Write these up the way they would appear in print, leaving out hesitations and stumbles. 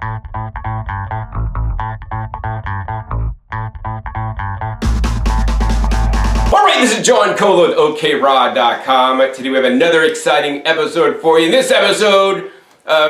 Alright, this is John Cole with OKRaw.com. Today we have another exciting episode for you. In this episode,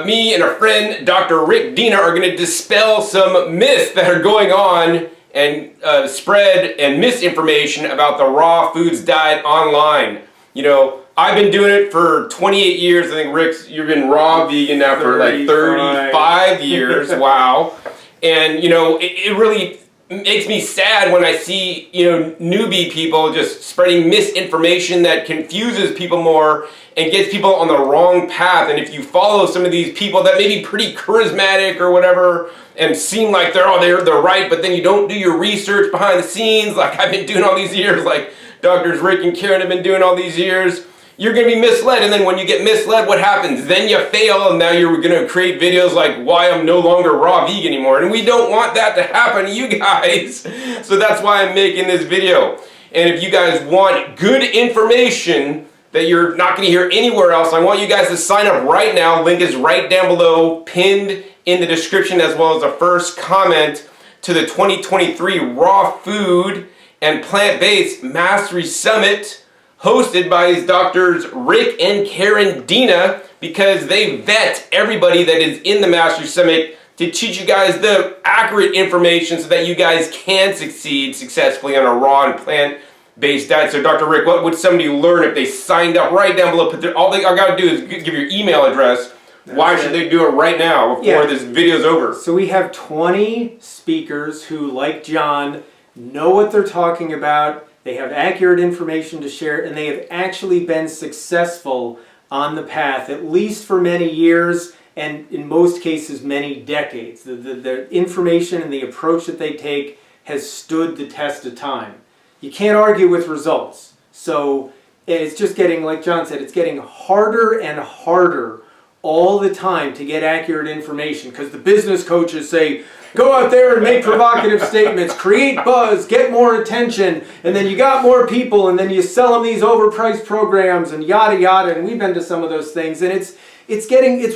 me and a friend, Dr. Rick Dina, are going to dispel some myths that are going on and spread and misinformation about the raw foods diet online. You know, I've been doing it for 28 years. I think, Rick, you've been raw vegan now for like 35 years. Wow. And, you know, it really makes me sad when I see, you know, newbie people just spreading misinformation that confuses people more and gets people on the wrong path. And if you follow some of these people that may be pretty charismatic or whatever and seem like they're right, but then you don't do your research behind the scenes like I've been doing all these years, like Doctors Rick and Karen have been doing all these years, you're going to be misled. And then when you get misled, what happens? Then you fail, and now you're going to create videos like why I'm no longer raw vegan anymore. And we don't want that to happen to you guys. So that's why I'm making this video. And if you guys want good information that you're not going to hear anywhere else, I want you guys to sign up right now. Link is right down below, pinned in the description, as well as the first comment to the 2023 Raw Food and Plant-Based Mastery Summit, hosted by his doctors Rick and Karen Dina, because they vet everybody that is in the Mastery Summit to teach you guys the accurate information so that you guys can succeed successfully on a raw and plant-based diet. So Dr. Rick, what would somebody learn if they signed up right down below? All they got to do is give your email address. Why should they do it right now before this video's over? So we have 20 speakers who, like John, know what they're talking about. They have accurate information to share, and they have actually been successful on the path, at least for many years, and in most cases, many decades. The information and the approach that they take has stood the test of time. You can't argue with results. So it's just getting, like John said, it's getting harder and harder all the time to get accurate information, because the business coaches say, go out there and make provocative statements, create buzz, get more attention, and then you got more people, and then you sell them these overpriced programs and yada yada, and we've been to some of those things, and it's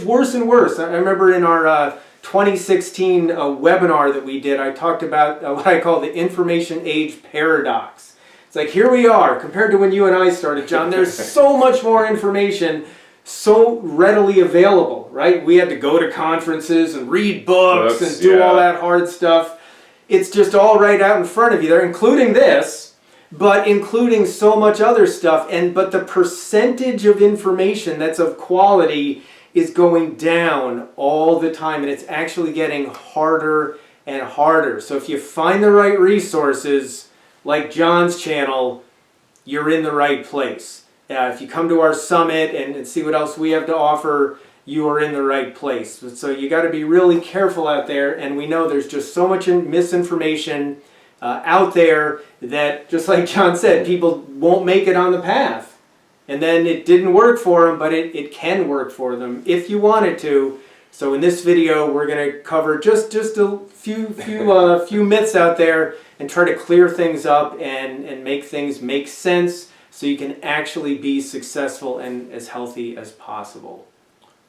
worse and worse. I remember in our 2016 webinar that we did, I talked about what I call the information age paradox. It's like, here we are, compared to when you and I started, John, there's so much more information so readily available, right? We had to go to conferences and read books and do all that hard stuff. It's just all right out in front of you there, including this, but including so much other stuff. But the percentage of information that's of quality is going down all the time, and it's actually getting harder and harder. So if you find the right resources, like John's channel, you're in the right place. If you come to our summit and see what else we have to offer, you are in the right place. So you got to be really careful out there, and we know there's just so much misinformation out there that, just like John said, people won't make it on the path. And then it didn't work for them, but it can work for them if you wanted to. So in this video, we're going to cover just a few myths out there and try to clear things up and make things make sense, so you can actually be successful and as healthy as possible.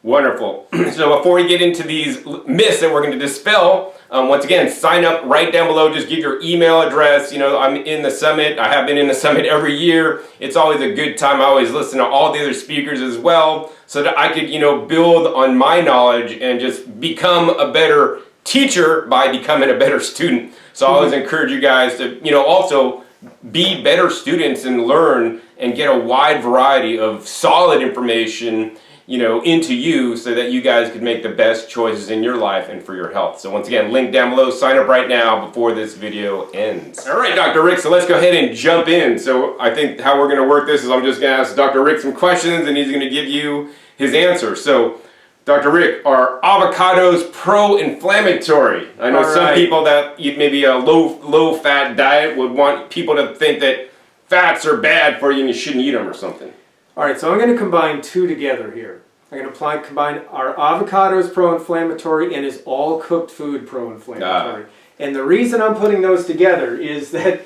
Wonderful. So before we get into these myths that we're going to dispel, once again, sign up right down below. Just give your email address. You know, I'm in the summit. I have been in the summit every year. It's always a good time. I always listen to all the other speakers as well, so that I could, you know, build on my knowledge and just become a better teacher by becoming a better student. So I always encourage you guys to, you know, also be better students and learn and get a wide variety of solid information, you know, into you, so that you guys could make the best choices in your life and for your health. So once again, link down below, sign up right now before this video ends. All right, Dr. Rick, so let's go ahead and jump in. So I think how we're going to work this is I'm just going to ask Dr. Rick some questions, and he's going to give you his answer. So Dr. Rick, are avocados pro-inflammatory? I know some people that eat maybe a low-fat diet would want people to think that fats are bad for you and you shouldn't eat them or something. All right, so I'm going to combine two together here. I'm going to combine our avocados pro-inflammatory and is all cooked food pro-inflammatory. And the reason I'm putting those together is that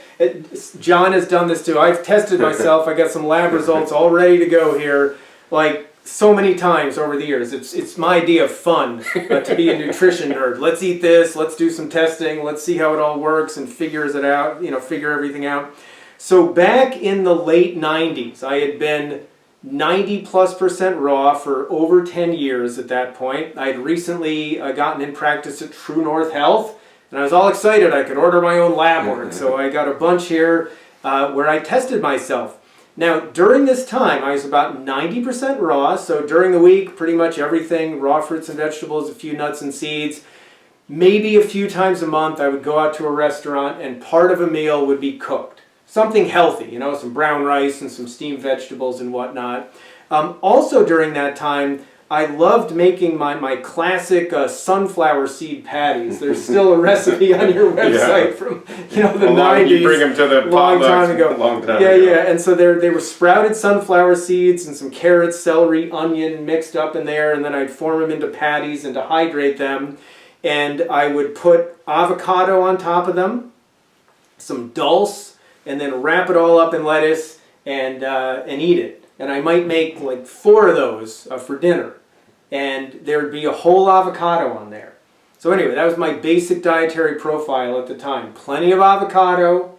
John has done this too. I've tested myself. I got some lab results all ready to go here. Like, so many times over the years. It's my idea of fun to be a nutrition nerd. Let's eat this, let's do some testing, let's see how it all works and figure everything out. So back in the late 90s, I had been 90+% raw for over 10 years at that point. I had recently gotten in practice at True North Health, and I was all excited I could order my own lab work. So I got a bunch here where I tested myself. Now, during this time, I was about 90% raw, so during the week, pretty much everything, raw fruits and vegetables, a few nuts and seeds. Maybe a few times a month, I would go out to a restaurant and part of a meal would be cooked. Something healthy, some brown rice and some steamed vegetables and whatnot. Also during that time, I loved making my classic sunflower seed patties. There's still a recipe on your website from the 90s. You bring them to the long time ago. Long time yeah, ago. yeah. And so they were sprouted sunflower seeds and some carrots, celery, onion mixed up in there, and then I'd form them into patties and dehydrate them. And I would put avocado on top of them, some dulse, and then wrap it all up in lettuce and eat it. And I might make like 4 of those for dinner. And there would be a whole avocado on there. So anyway, that was my basic dietary profile at the time. Plenty of avocado,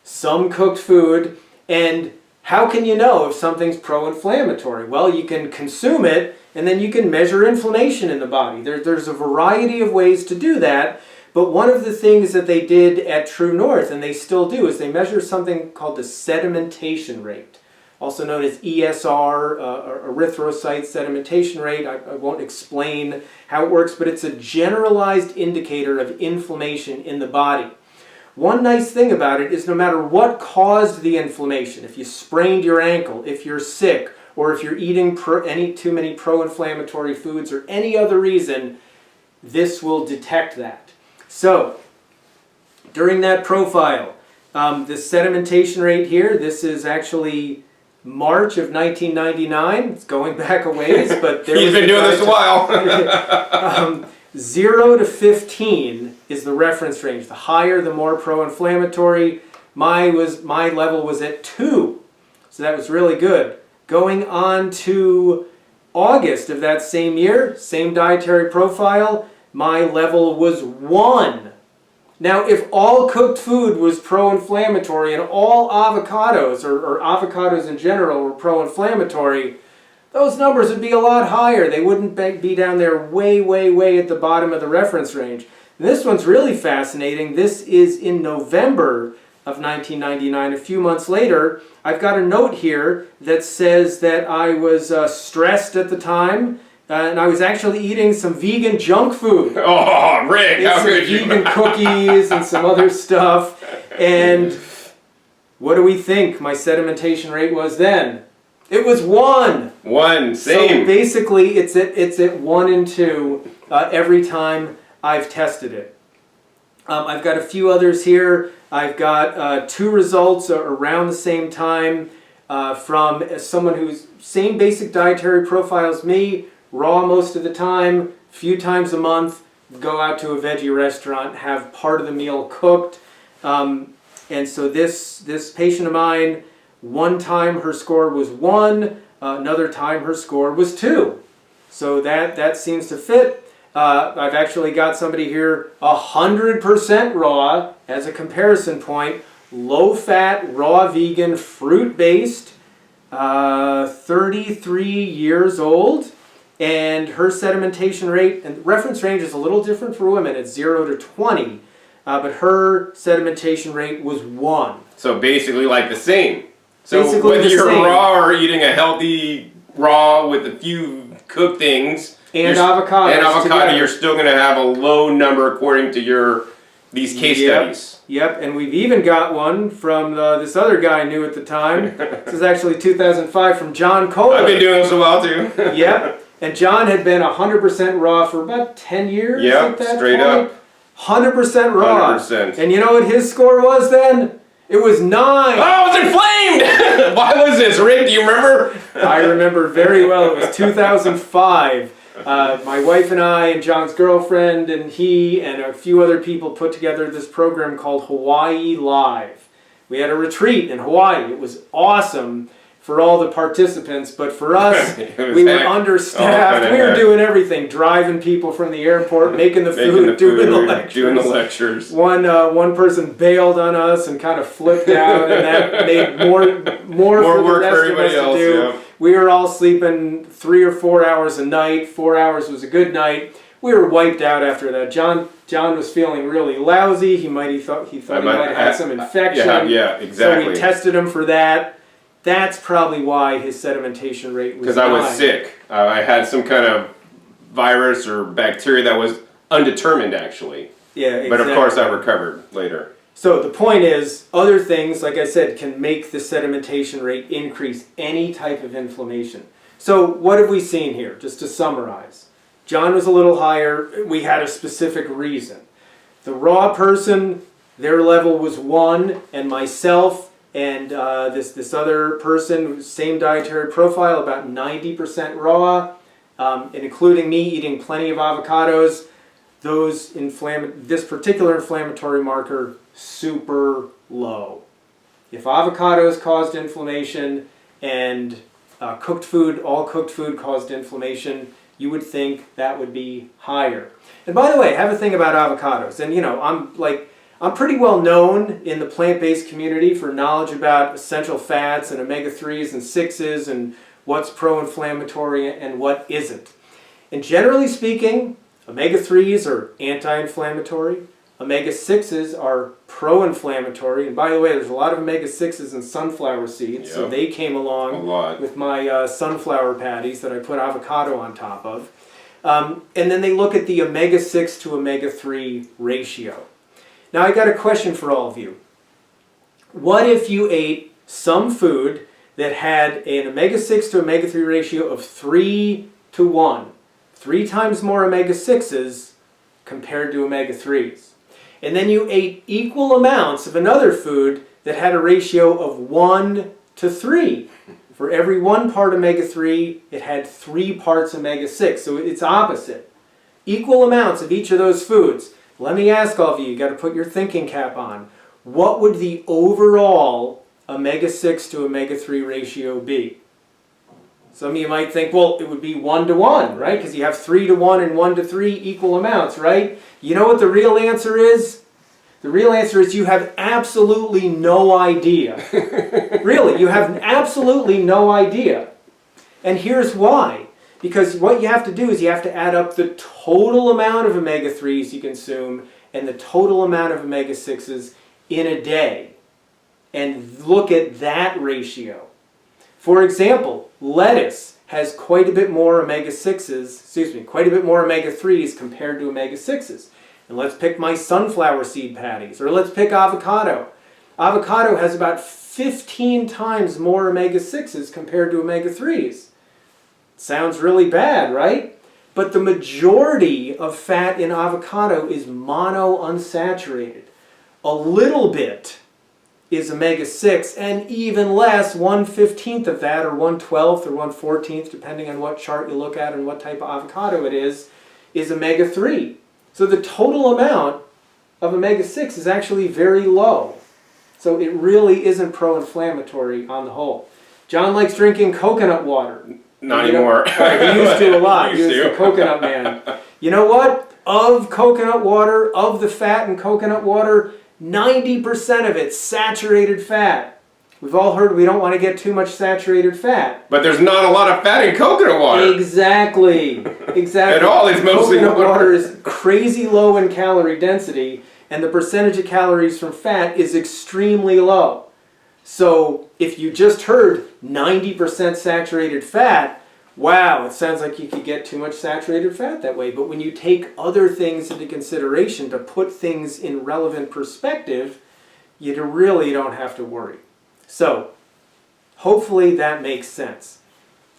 some cooked food, and how can you know if something's pro-inflammatory? Well, you can consume it, and then you can measure inflammation in the body. There's a variety of ways to do that, but one of the things that they did at True North, and they still do, is they measure something called the sedimentation rate, also known as ESR, erythrocyte sedimentation rate. I won't explain how it works, but it's a generalized indicator of inflammation in the body. One nice thing about it is no matter what caused the inflammation, if you sprained your ankle, if you're sick, or if you're eating too many pro-inflammatory foods or any other reason, this will detect that. So, during that profile, the sedimentation rate here, this is actually March of 1999. It's going back a ways, but He's been doing this a while. 0 to 15 is the reference range. The higher, the more pro-inflammatory. My level was at 2, so that was really good. Going on to August of that same year, same dietary profile, my level was 1. Now, if all cooked food was pro-inflammatory and all avocados, or avocados in general, were pro-inflammatory, those numbers would be a lot higher. They wouldn't be down there way, way, way at the bottom of the reference range. And this one's really fascinating. This is in November of 1999, a few months later. I've got a note here that says that I was stressed at the time, and I was actually eating some vegan junk food. Oh, Rick, how could you? Vegan cookies and some other stuff. And what do we think my sedimentation rate was then? It was 1. 1, same. So basically, it's at 1 and 2 every time I've tested it. I've got a few others here. I've got 2 results around the same time from someone who's same basic dietary profile as me, raw most of the time, few times a month, go out to a veggie restaurant, have part of the meal cooked. And so this patient of mine, one time her score was 1, another time her score was 2. So that seems to fit. I've actually got somebody here 100% raw as a comparison point, low-fat, raw vegan, fruit-based, 33 years old, and her sedimentation rate, and reference range is a little different for women, it's 0 to 20, but her sedimentation rate was 1. So basically like the same. So Basically whether the you're same. raw or eating a healthy raw with a few cooked things, And avocados together. you're still going to have a low number according to these case studies. Yep, and we've even got one from this other guy I knew at the time. This is actually 2005 from John Kohler. I've been doing this a while too. Yep, and John had been 100% raw for about 10 years Yep, at that straight point. up. 100% raw. 100%. And you know what his score was then? It was 9. Oh, I was inflamed! Why was this, Rick? Do you remember? I remember very well. It was 2005. My wife and I and John's girlfriend and he and a few other people put together this program called Hawaii Live. We had a retreat in Hawaii. It was awesome. for all the participants, but for us, we were understaffed. Oh, we were doing everything, driving people from the airport, making the food, doing the lectures. One person bailed on us and kind of flipped out, and that made more for the rest of us to do. Yeah. We were all sleeping 3 or 4 hours a night. 4 hours was a good night. We were wiped out after that. John was feeling really lousy. He thought he might have had some infection. Yeah, exactly. So we tested him for that. That's probably why his sedimentation rate was high. Because I was sick. I had some kind of virus or bacteria that was undetermined, actually. Yeah, exactly. But of course I recovered later. So the point is, other things, like I said, can make the sedimentation rate increase any type of inflammation. So what have we seen here? Just to summarize. John was a little higher. We had a specific reason. The raw person, their level was 1, and myself and this other person, same dietary profile, about 90% raw, and including me eating plenty of avocados. This particular inflammatory marker, super low. If avocados caused inflammation and all cooked food caused inflammation, you would think that would be higher. And by the way, I have a thing about avocados, and I'm pretty well known in the plant-based community for knowledge about essential fats and omega-3s and 6s and what's pro-inflammatory and what isn't. And generally speaking, omega-3s are anti-inflammatory, omega-6s are pro-inflammatory, and by the way, there's a lot of omega-6s in sunflower seeds, so they came along with my sunflower patties that I put avocado on top of. And then they look at the omega-6 to omega-3 ratio. Now I got a question for all of you. What if you ate some food that had an omega-6 to omega-3 ratio of 3 to 1? 3 times more omega-6s compared to omega-3s. And then you ate equal amounts of another food that had a ratio of 1 to 3. For every 1 part omega-3, it had 3 parts omega-6. So it's opposite. Equal amounts of each of those foods. Let me ask all of you, you got to put your thinking cap on. What would the overall omega-6 to omega-3 ratio be? Some of you might think, well, it would be 1 to 1, right? Because you have 3 to 1 and 1 to 3 equal amounts, right? You know what the real answer is? The real answer is you have absolutely no idea. Really, you have absolutely no idea. And here's why. Because what you have to do is you have to add up the total amount of omega-3s you consume and the total amount of omega-6s in a day. And look at that ratio. For example, lettuce has quite a bit more omega-6s, quite a bit more omega-3s compared to omega-6s. And let's pick my sunflower seed patties, or let's pick avocado. Avocado has about 15 times more omega-6s compared to omega-3s. Sounds really bad, right? But the majority of fat in avocado is monounsaturated. A little bit is omega-6, and even less, 1/15 of that, or 1/12 or 1/14, depending on what chart you look at and what type of avocado it is omega-3. So the total amount of omega-6 is actually very low. So it really isn't pro-inflammatory on the whole. John likes drinking coconut water. Not anymore. He used to a lot. He was the coconut man. You know what? Of coconut water, of the fat in coconut water, 90% of it's saturated fat. We've all heard we don't want to get too much saturated fat. But there's not a lot of fat in coconut water. Exactly. At all, it's mostly coconut water is crazy low in calorie density, and the percentage of calories from fat is extremely low. So if you just heard 90% saturated fat, wow, it sounds like you could get too much saturated fat that way. But when you take other things into consideration to put things in relevant perspective, you really don't have to worry. So hopefully that makes sense.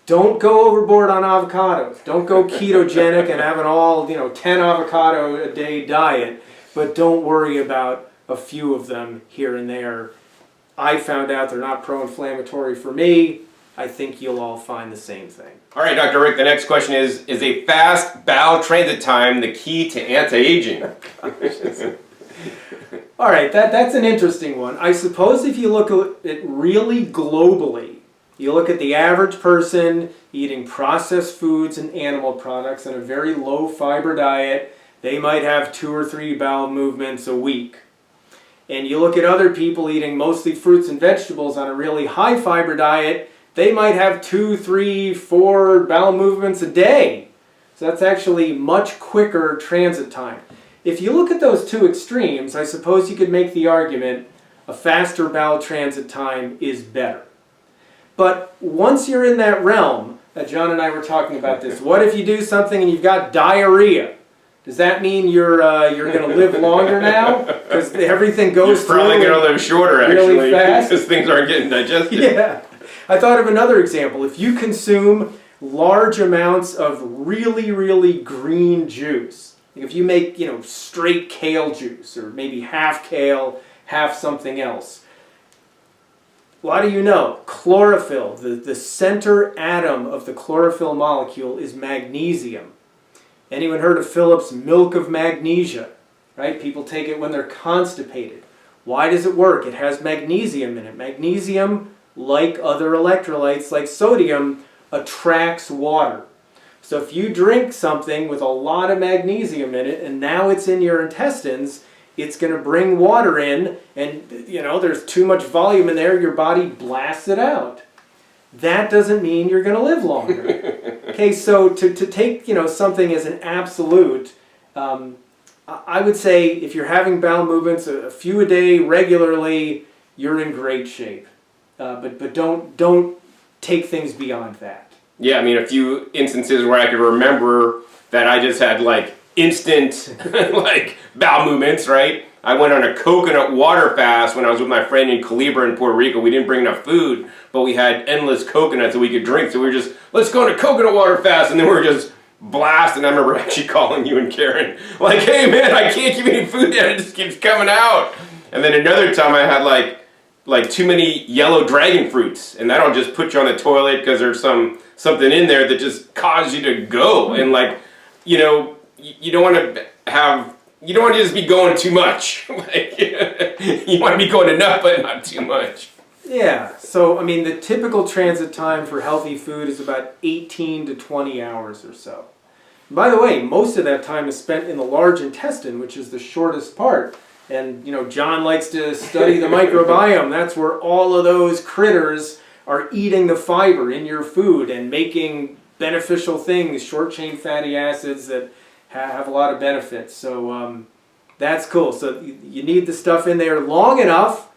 Don't go overboard on avocados. Don't go ketogenic and have an all, 10 avocado a day diet. But don't worry about a few of them here and there. I found out they're not pro-inflammatory for me. I think you'll all find the same thing. All right, Dr. Rick, the next question is a fast bowel transit time the key to anti-aging? All right, that's an interesting one. I suppose if you look at it really globally, You look at the average person eating processed foods and animal products on a very low fiber diet, they might have 2 or 3 bowel movements a week. And you look at other people eating mostly fruits and vegetables on a really high fiber diet, they might have 2, 3, 4 bowel movements a day. So that's actually much quicker transit time. If you look at those two extremes, I suppose you could make the argument a faster bowel transit time is better. But once you're in that realm, John and I were talking about this, what if you do something and you've got diarrhea? Does that mean you're going to live longer now? Because everything goes You're probably going to live shorter, actually, really fast. because things aren't getting digested. Yeah. I thought of another example. If you consume large amounts of really, really green juice, if you make, straight kale juice, or maybe half kale, half something else, a lot of you know, chlorophyll, the center atom of the chlorophyll molecule is magnesium. Anyone heard of Philip's milk of magnesia? Right? People take it when they're constipated. Why does it work? It has magnesium in it. Magnesium, like other electrolytes, like sodium, attracts water. So if you drink something with a lot of magnesium in it, and now it's in your intestines, it's going to bring water in, and there's too much volume in there, your body blasts it out. That doesn't mean you're going to live longer. Okay, so to take something as an absolute, I would say if you're having bowel movements a few a day regularly, you're in great shape. But don't take things beyond that. Yeah, I mean, a few instances where I could remember that I just had instant bowel movements, right? I went on a coconut water fast when I was with my friend in Culebra in Puerto Rico. We didn't bring enough food, but we had endless coconuts that we could drink. So we were just, let's go on a coconut water fast. And then we were just blasting. I remember actually calling you and Karen, hey man, I can't keep any food down. It just keeps coming out. And then another time I had like too many yellow dragon fruits. And that'll just put you on the toilet because there's something in there that just causes you to go. And you don't want to just be going too much. You want to be going enough, but not too much. Yeah, so I mean the typical transit time for healthy food is about 18 to 20 hours or so. By the way, most of that time is spent in the large intestine, which is the shortest part. And John likes to study the microbiome. That's where all of those critters are eating the fiber in your food and making beneficial things, short-chain fatty acids that have a lot of benefits. So that's cool. So you need the stuff in there long enough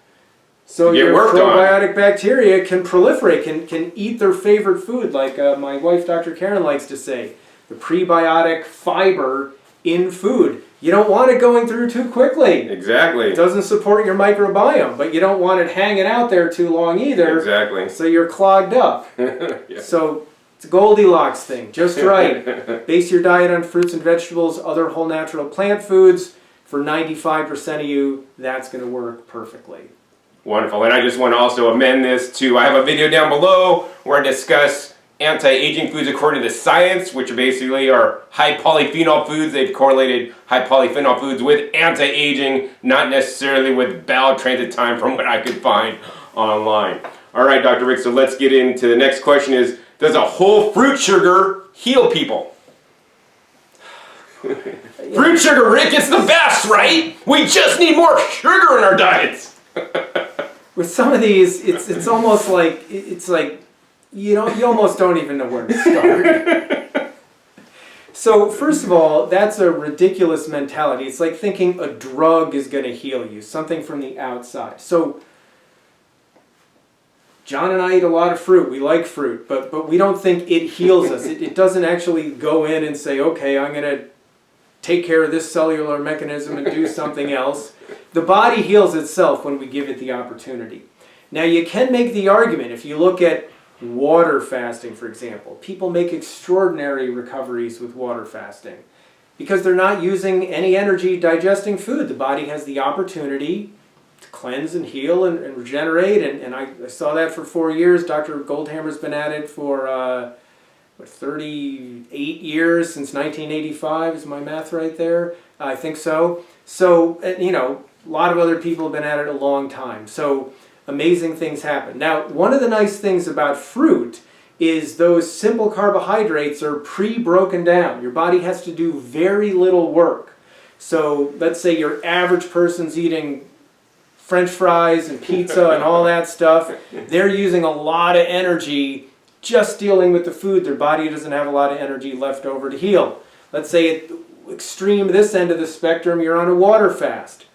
so your probiotic bacteria can proliferate, can eat their favorite food, like my wife, Dr. Karen, likes to say, the prebiotic fiber in food. You don't want it going through too quickly. Exactly. It doesn't support your microbiome, but you don't want it hanging out there too long either. Exactly. So you're clogged up. Yeah. So it's a Goldilocks thing, just right. Base your diet on fruits and vegetables, other whole natural plant foods. For 95% of you, that's going to work perfectly. Wonderful. And I just want to also amend this to, I have a video down below where I discuss anti-aging foods according to science, which basically are high polyphenol foods. They've correlated high polyphenol foods with anti-aging, not necessarily with bowel transit time from what I could find online. All right, Dr. Rick, so let's get into the next question is, does a whole fruit sugar heal people? Fruit sugar, Rick, it's the best, right? We just need more sugar in our diets. With some of these, it's almost like, you almost don't even know where to start. So first of all, that's a ridiculous mentality. It's like thinking a drug is going to heal you, something from the outside. So John and I eat a lot of fruit. We like fruit, but we don't think it heals us. It doesn't actually go in and say, okay, I'm going to take care of this cellular mechanism and do something else. The body heals itself when we give it the opportunity. Now you can make the argument, if you look at water fasting, for example, people make extraordinary recoveries with water fasting because they're not using any energy digesting food. The body has the opportunity to cleanse and heal and regenerate, and I saw that for 4 years. Dr. Goldhammer's been at it for 38 years, since 1985, is my math right there? I think so. So, a lot of other people have been at it a long time. So, amazing things happen. Now, one of the nice things about fruit is those simple carbohydrates are pre-broken down. Your body has to do very little work. So let's say your average person's eating French fries and pizza and all that stuff. They're using a lot of energy just dealing with the food. Their body doesn't have a lot of energy left over to heal. Let's say at the extreme this end of the spectrum, you're on a water fast.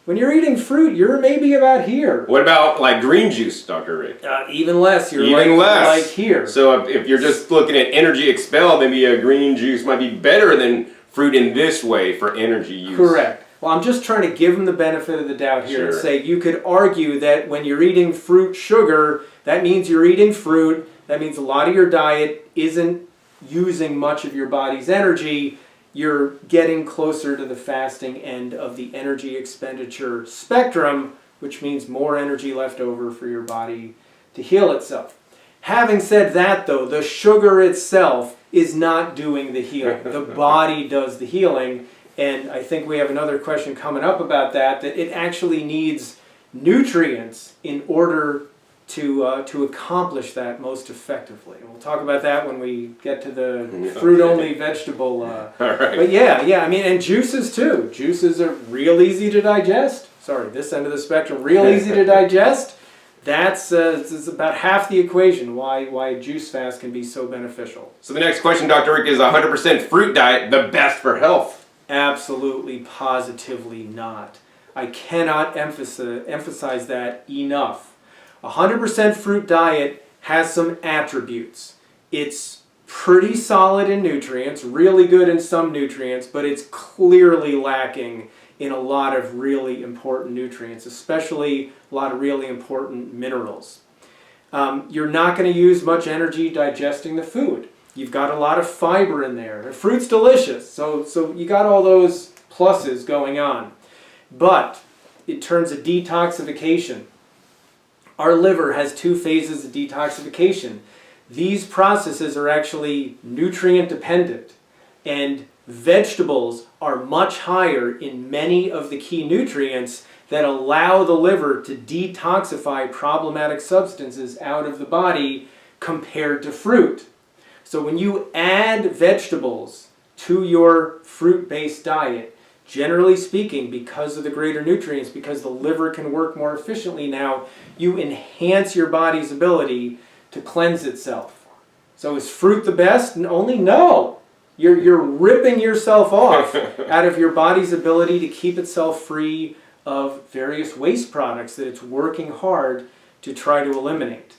When you're eating fruit, you're maybe about here. What about like green juice, Dr. Rick? Even less. You're Even less. like here. So if you're just looking at energy expelled, maybe a green juice might be better than fruit in this way for energy use. Correct. Well, I'm just trying to give them the benefit of the doubt here and Sure. say you could argue that when you're eating fruit sugar, that means you're eating fruit. That means a lot of your diet isn't using much of your body's energy. You're getting closer to the fasting end of the energy expenditure spectrum, which means more energy left over for your body to heal itself. Having said that, though, the sugar itself is not doing the healing. The body does the healing. And I think we have another question coming up about that it actually needs nutrients in order to accomplish that most effectively. And we'll talk about that when we get to the fruit-only vegetable. All right. But yeah, I mean, and juices too. Juices are real easy to digest. Sorry, this end of the spectrum, real easy to digest. That's about half the equation why a juice fast can be so beneficial. So the next question, Dr. Rick, is 100% fruit diet the best for health? Absolutely, positively not. I cannot emphasize that enough. 100% fruit diet has some attributes. It's pretty solid in nutrients, really good in some nutrients, but it's clearly lacking in a lot of really important nutrients, especially a lot of really important minerals. You're not going to use much energy digesting the food. You've got a lot of fiber in there. The fruit's delicious, so you got all those pluses going on. But in terms of detoxification, our liver has 2 phases of detoxification. These processes are actually nutrient dependent, and vegetables are much higher in many of the key nutrients that allow the liver to detoxify problematic substances out of the body compared to fruit. So when you add vegetables to your fruit-based diet, generally speaking, because of the greater nutrients, because the liver can work more efficiently now, you enhance your body's ability to cleanse itself. So is fruit the best? Only no. You're ripping yourself off out of your body's ability to keep itself free of various waste products that it's working hard to try to eliminate.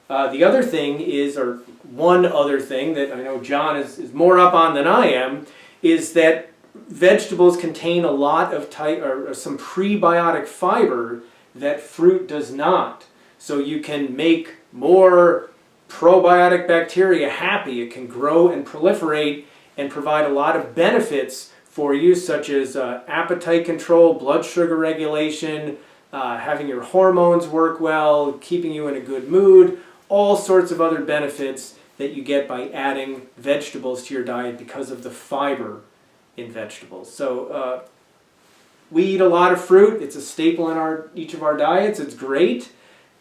The other thing is, or one other thing that I know John is more up on than I am, is that vegetables contain a lot of some prebiotic fiber that fruit does not. So you can make more probiotic bacteria happy. It can grow and proliferate and provide a lot of benefits for you, such as appetite control, blood sugar regulation, having your hormones work well, keeping you in a good mood, all sorts of other benefits that you get by adding vegetables to your diet because of the fiber in vegetables. So we eat a lot of fruit. It's a staple in each of our diets. It's great,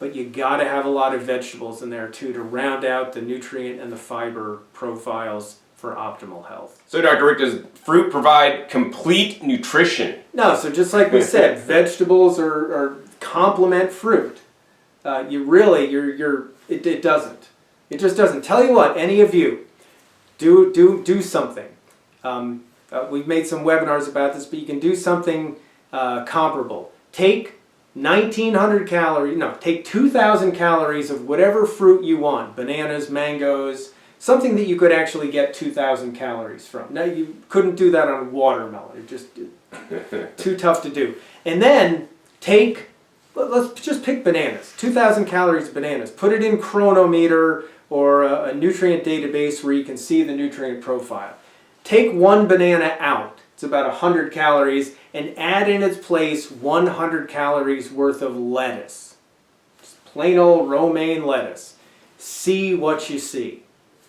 but you got to have a lot of vegetables in there too to round out the nutrient and the fiber profiles for optimal health. So Dr. Rick, does fruit provide complete nutrition? No, so just like we said, vegetables are complement fruit. It doesn't. It just doesn't. Tell you what, any of you, do something. We've made some webinars about this, but you can do something comparable. Take 1,900 calories, no, take 2,000 calories of whatever fruit you want, bananas, mangoes, something that you could actually get 2,000 calories from. Now, you couldn't do that on watermelon. It's just too tough to do. And then let's just pick bananas, 2,000 calories of bananas. Put it in Chronometer or a nutrient database where you can see the nutrient profile. Take one banana out, it's about 100 calories, and add in its place 100 calories worth of lettuce. Just plain old romaine lettuce. See what you see.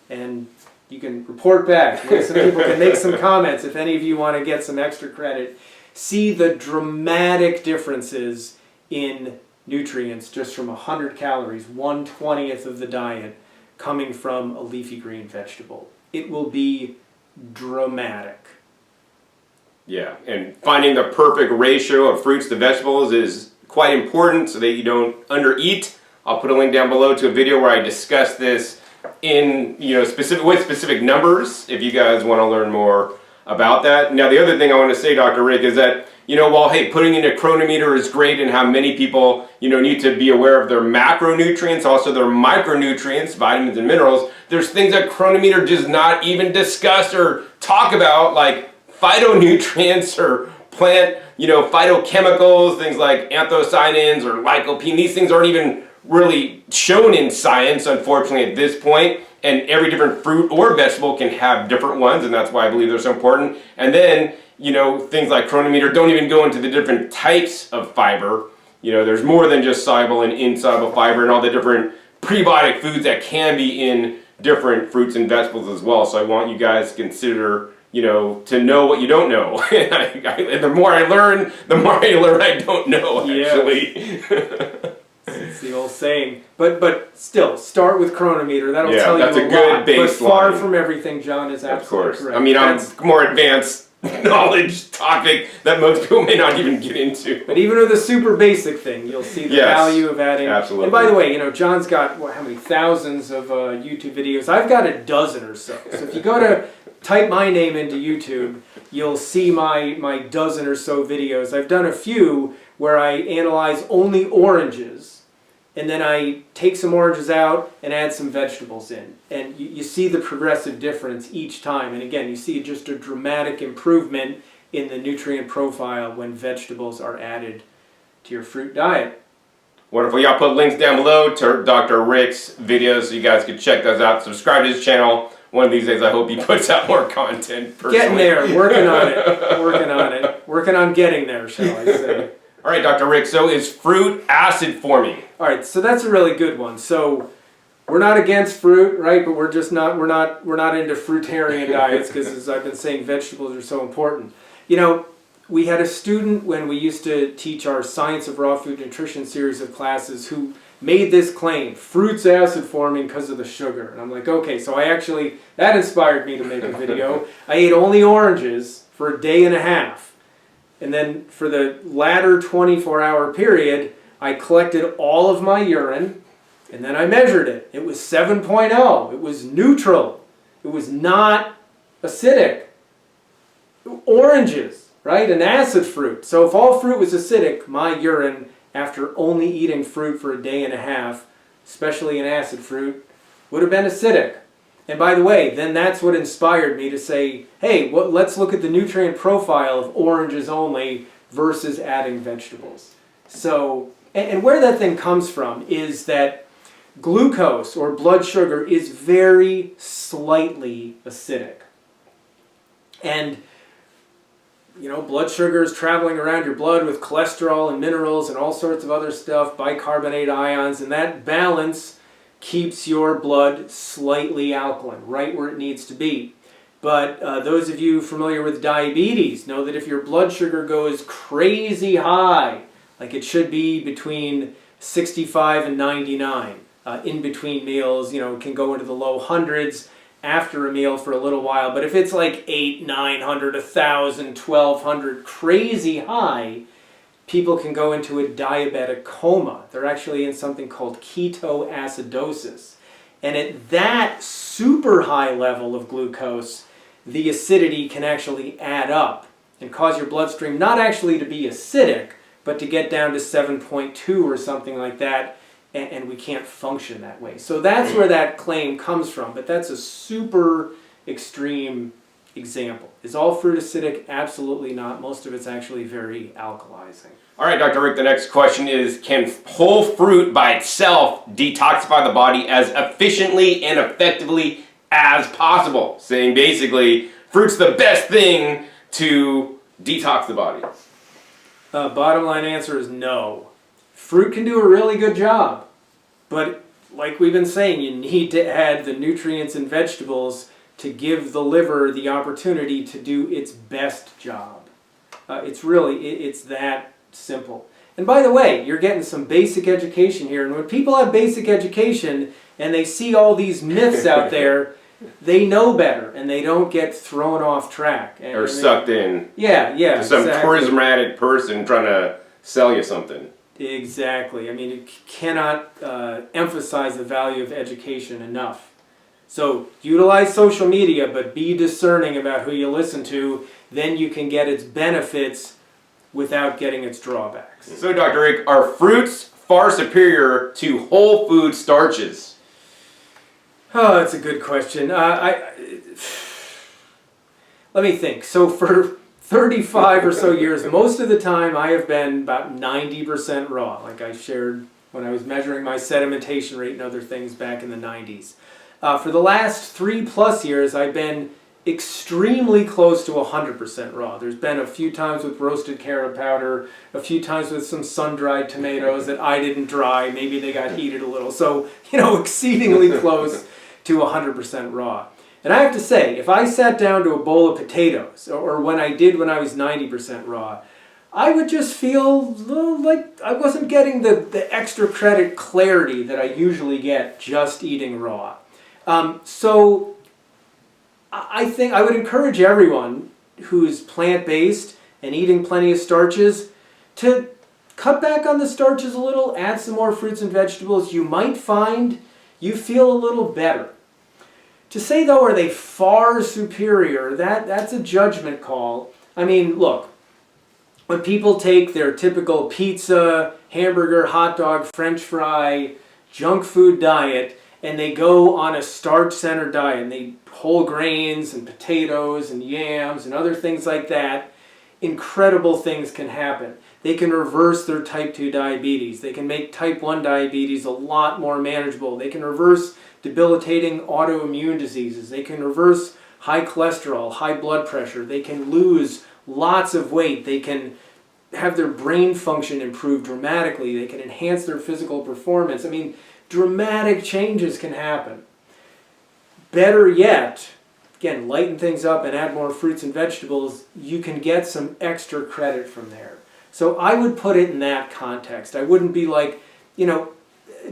And you can report back. Maybe some people can make some comments if any of you want to get some extra credit. See the dramatic differences in nutrients just from 100 calories, 1/20th of the diet, coming from a leafy green vegetable. It will be dramatic. Yeah, and finding the perfect ratio of fruits to vegetables is quite important so that you don't undereat. I'll put a link down below to a video where I discuss this in specific numbers if you guys want to learn more about that. Now, the other thing I want to say, Dr. Rick, is that while putting in a chronometer is great and how many people need to be aware of their macronutrients, also their micronutrients, vitamins and minerals, there's things that chronometer does not even discuss or talk about, like phytonutrients or plant phytochemicals, things like anthocyanins or lycopene. These things aren't even really shown in science, unfortunately, at this point. And every different fruit or vegetable can have different ones, and that's why I believe they're so important. And then things like chronometer don't even go into the different types of fiber. There's more than just soluble and insoluble fiber and all the different prebiotic foods that can be in different fruits and vegetables as well. So I want you guys to consider, to know what you don't know. And the more I learn I don't know, actually. Yeah. It's the old saying. But still, start with chronometer. That'll tell you a lot. That's a good baseline. But far from everything, John is absolutely correct. I mean, I'm more advanced knowledge topic that most people may not even get into. But even with a super basic thing, you'll see the value of adding. Absolutely. And by the way, John's got how many thousands of YouTube videos? I've got a dozen or so. So if you go to type my name into YouTube, you'll see my dozen or so videos. I've done a few where I analyze only oranges, and then I take some oranges out and add some vegetables in. And you see the progressive difference each time. And again, you see just a dramatic improvement in the nutrient profile when vegetables are added to your fruit diet. Wonderful. Yeah, I'll put links down below to Dr. Rick's videos so you guys can check those out. Subscribe to his channel. One of these days, I hope he puts out more content personally. Getting there. Working on it. Working on getting there, shall I say. All right, Dr. Rick, so is fruit acid forming? All right, so that's a really good one. So we're not against fruit, right? But we're not into fruitarian diets because, as I've been saying, vegetables are so important. We had a student when we used to teach our Science of Raw Food Nutrition series of classes who made this claim, fruit's acid forming because of the sugar. And I'm like, okay, so that inspired me to make a video. I ate only oranges for a day and a half. And then for the latter 24-hour period, I collected all of my urine, and then I measured it. It was 7.0. It was neutral. It was not acidic. Oranges, right? An acid fruit. So if all fruit was acidic, my urine, after only eating fruit for a day and a half, especially an acid fruit, would have been acidic. And by the way, then that's what inspired me to say, hey, let's look at the nutrient profile of oranges only versus adding vegetables. So, and where that thing comes from is that glucose or blood sugar is very slightly acidic. And, blood sugar is traveling around your blood with cholesterol and minerals and all sorts of other stuff, bicarbonate ions, and that balance keeps your blood slightly alkaline, right where it needs to be. But those of you familiar with diabetes know that if your blood sugar goes crazy high, like it should be between 65 and 99, in between meals, it can go into the low hundreds after a meal for a little while. But if it's like 800, 900, 1,000, 1,200, crazy high, people can go into a diabetic coma. They're actually in something called ketoacidosis. And at that super high level of glucose, the acidity can actually add up and cause your bloodstream not actually to be acidic, but to get down to 7.2 or something like that, and we can't function that way. So that's where that claim comes from, but that's a super extreme example. Is all fruit acidic? Absolutely not. Most of it's actually very alkalizing. All right, Dr. Rick, the next question is, can whole fruit by itself detoxify the body as efficiently and effectively as possible? Saying basically, fruit's the best thing to detox the body. Bottom line answer is no. Fruit can do a really good job, but like we've been saying, you need to add the nutrients in vegetables to give the liver the opportunity to do its best job. It's that simple. And by the way, you're getting some basic education here. And when people have basic education and they see all these myths out there, they know better and they don't get thrown off track. Or sucked in. Yeah, to some charismatic person trying to sell you something. Exactly. I mean, you cannot emphasize the value of education enough. So utilize social media, but be discerning about who you listen to. Then you can get its benefits without getting its drawbacks. So, Dr. Rick, are fruits far superior to whole food starches? Oh, that's a good question. Let me think. So for 35 or so years, most of the time I have been about 90% raw, like I shared when I was measuring my sedimentation rate and other things back in the 90s. For the last 3+ years, I've been extremely close to 100% raw. There's been a few times with roasted carrot powder, a few times with some sun-dried tomatoes that I didn't dry. Maybe they got heated a little. So, exceedingly close to 100% raw. And I have to say, if I sat down to a bowl of potatoes, or when I was 90% raw, I would just feel like I wasn't getting the extra credit clarity that I usually get just eating raw. So I think I would encourage everyone who's plant-based and eating plenty of starches to cut back on the starches a little, add some more fruits and vegetables. You might find you feel a little better. To say, though, are they far superior, that's a judgment call. I mean, look, when people take their typical pizza, hamburger, hot dog, French fry, junk food diet, and they go on a starch-centered diet, and they eat whole grains and potatoes and yams and other things like that, incredible things can happen. They can reverse their type 2 diabetes. They can make type 1 diabetes a lot more manageable. They can reverse debilitating autoimmune diseases. They can reverse high cholesterol, high blood pressure. They can lose lots of weight. They can have their brain function improve dramatically. They can enhance their physical performance. I mean, dramatic changes can happen. Better yet, again, lighten things up and add more fruits and vegetables, you can get some extra credit from there. So I would put it in that context. I wouldn't be like,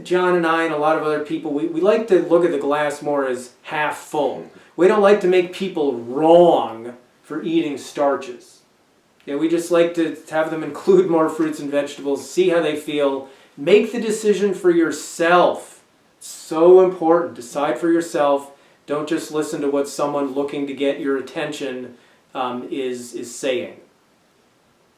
John and I and a lot of other people, we like to look at the glass more as half full. We don't like to make people wrong for eating starches. We just like to have them include more fruits and vegetables, see how they feel, make the decision for yourself. So important. Decide for yourself. Don't just listen to what someone looking to get your attention is saying.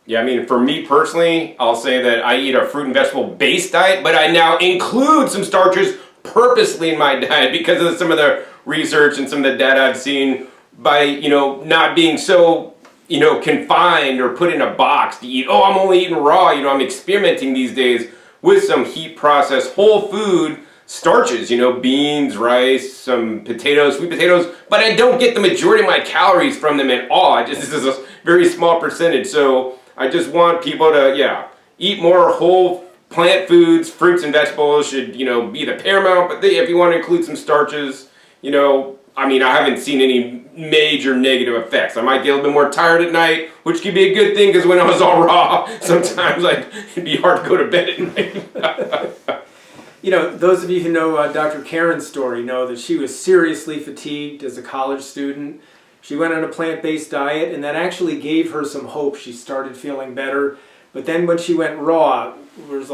Yeah, I mean, for me personally, I'll say that I eat a fruit and vegetable-based diet, but I now include some starches purposely in my diet because of some of the research and some of the data I've seen by, not being so, confined or put in a box to eat, I'm only eating raw. I'm experimenting these days with some heat-processed whole food starches, beans, rice, some potatoes, sweet potatoes, but I don't get the majority of my calories from them at all. This is a very small percentage, so I just want people to, eat more whole plant foods. Fruits and vegetables should, be the paramount, but if you want to include some starches, I haven't seen any major negative effects. I might get a little bit more tired at night, which could be a good thing because when I was all raw, sometimes it'd be hard to go to bed at night. Those of you who know Dr. Karen's story know that she was seriously fatigued as a college student. She went on a plant-based diet, and that actually gave her some hope. She started feeling better. But then when she went raw, it was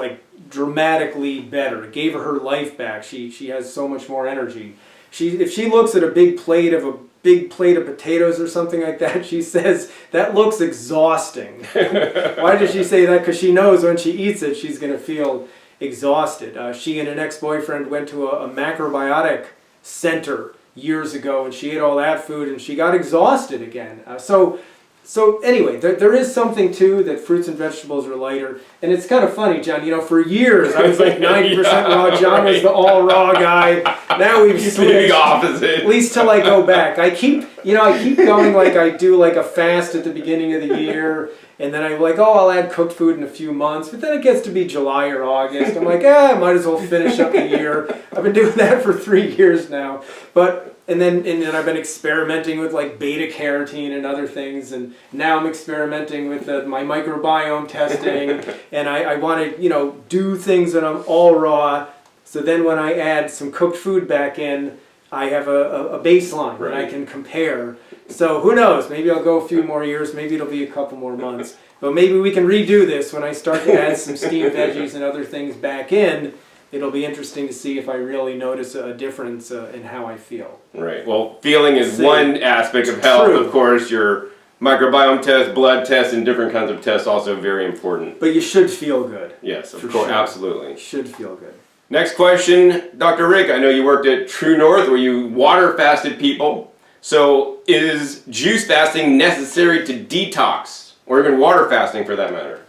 dramatically better. It gave her life back. She has so much more energy. If she looks at a big plate of potatoes or something like that, she says, that looks exhausting. Why does she say that? Because she knows when she eats it, she's going to feel exhausted. She and an ex-boyfriend went to a macrobiotic center years ago, and she ate all that food, and she got exhausted again. So anyway, there is something too that fruits and vegetables are lighter, and it's kind of funny, John. For years I was 90% raw. John was the all raw guy. Now we've switched. Opposite. At least till I go back. I keep going I do a fast at the beginning of the year, and then I'm I'll add cooked food in a few months. But then it gets to be July or August. I'm I might as well finish up the year. I've been doing that for 3 years now. But And then I've been experimenting with like beta carotene and other things, and now I'm experimenting with my microbiome testing, and I want to do things that I'm all raw. So then when I add some cooked food back in, I have a baseline that I can compare. So who knows? Maybe I'll go a few more years. Maybe it'll be a couple more months. But maybe we can redo this when I start to add some steamed veggies and other things back in. It'll be interesting to see if I really notice a difference in how I feel. Right. Well, feeling is one aspect of health. True. Of course, your microbiome test, blood tests, and different kinds of tests also very important. But you should feel good. Yes, of course, sure. absolutely. You should feel good. Next question, Dr. Rick. I know you worked at True North where you water fasted people. So is juice fasting necessary to detox, or even water fasting for that matter?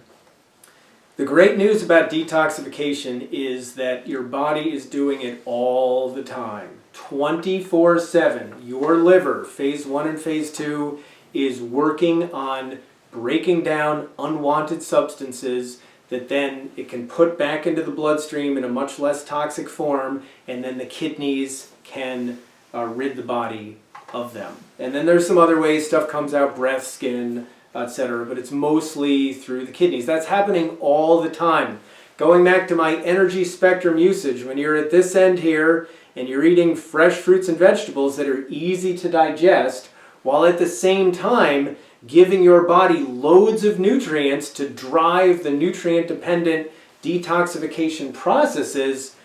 The great news about detoxification is that your body is doing it all the time. 24/7. Your liver, phase 1 and phase 2, is working on breaking down unwanted substances that then it can put back into the bloodstream in a much less toxic form, and then the kidneys can rid the body of them. And then there's some other ways stuff comes out, breath, skin, etc., but it's mostly through the kidneys. That's happening all the time. Going back to my energy spectrum usage, when you're at this end here and you're eating fresh fruits and vegetables that are easy to digest, while at the same time giving your body loads of nutrients to drive the nutrient-dependent detoxification processes,